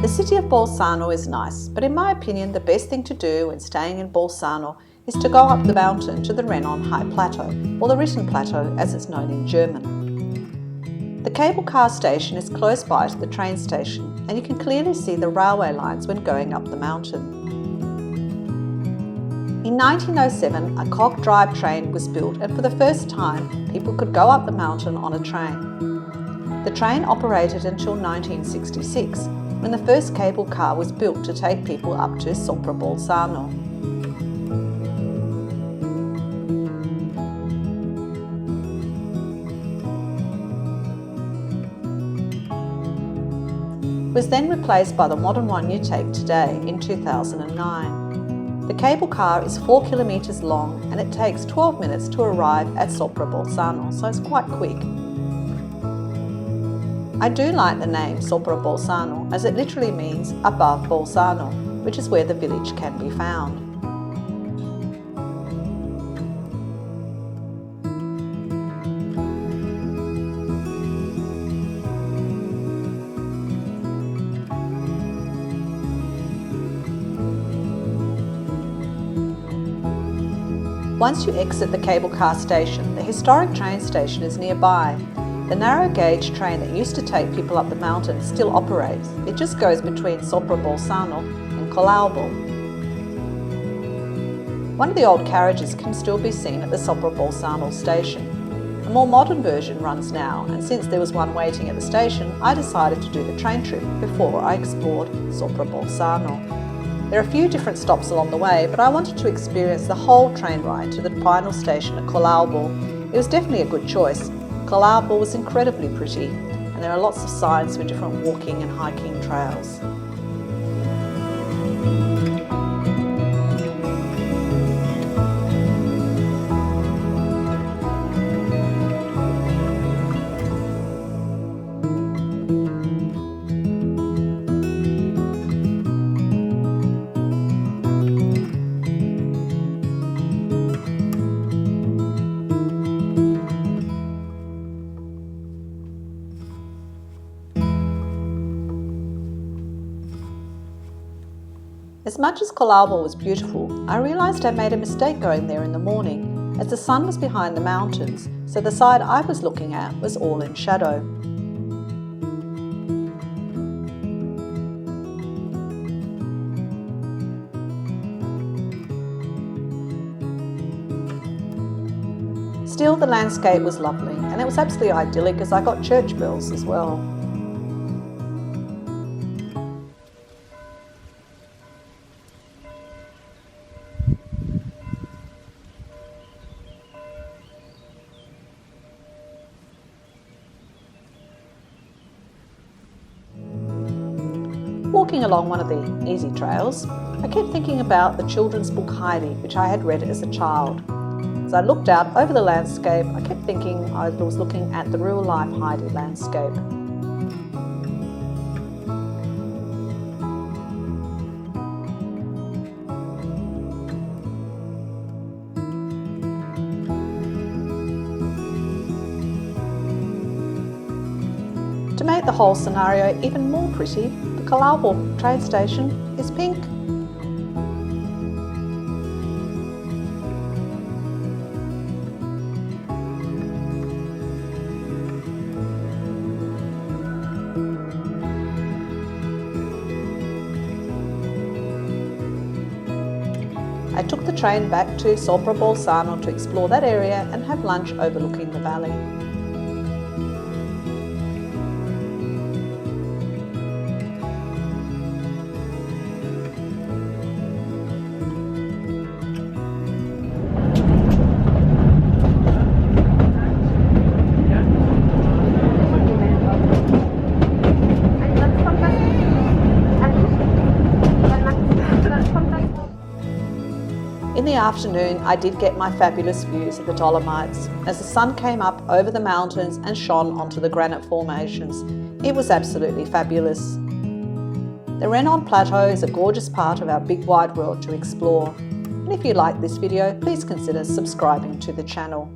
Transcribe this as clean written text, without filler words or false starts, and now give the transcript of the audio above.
The city of Bolzano is nice, but in my opinion the best thing to do when staying in Bolzano is to go up the mountain to the Renon Plateau, or the Ritten Plateau as it's known in German. The cable car station is close by to the train station, and you can clearly see the railway lines when going up the mountain. In 1907, a cock-drive train was built, and for the first time people could go up the mountain on a train. The train operated until 1966, when the first cable car was built to take people up to Bolzano. It was then replaced by the modern one you take today in 2009. The cable car is 4 kilometres long and it takes 12 minutes to arrive at Bolzano, so it's quite quick. I do like the name Bolzano as it literally means above Bolzano, which is where the village can be found. Once you exit the cable car station, the historic train station is nearby. The narrow gauge train that used to take people up the mountain still operates. It just goes between Bolzano and Collalbo. One of the old carriages can still be seen at the Bolzano station. A more modern version runs now, and since there was one waiting at the station, I decided to do the train trip before I explored Bolzano. There are a few different stops along the way, but I wanted to experience the whole train ride to the final station at Collalbo. It was definitely a good choice. Collalbo was incredibly pretty, and there are lots of signs for different walking and hiking trails. As much as Collalbo was beautiful, I realised I made a mistake going there in the morning, as the sun was behind the mountains, so the side I was looking at was all in shadow. Still, the landscape was lovely, and it was absolutely idyllic as I got church bells as well. Walking along one of the easy trails, I kept thinking about the children's book Heidi, which I had read as a child. As I looked out over the landscape, I kept thinking I was looking at the real-life Heidi landscape. To make the whole scenario even more pretty, the Collalbo train station is pink. I took the train back to Bolzano to explore that area and have lunch overlooking the valley. In the afternoon, I did get my fabulous views of the Dolomites as the sun came up over the mountains and shone onto the granite formations. It was absolutely fabulous. The Renon Plateau is a gorgeous part of our big wide world to explore. And if you like this video, please consider subscribing to the channel.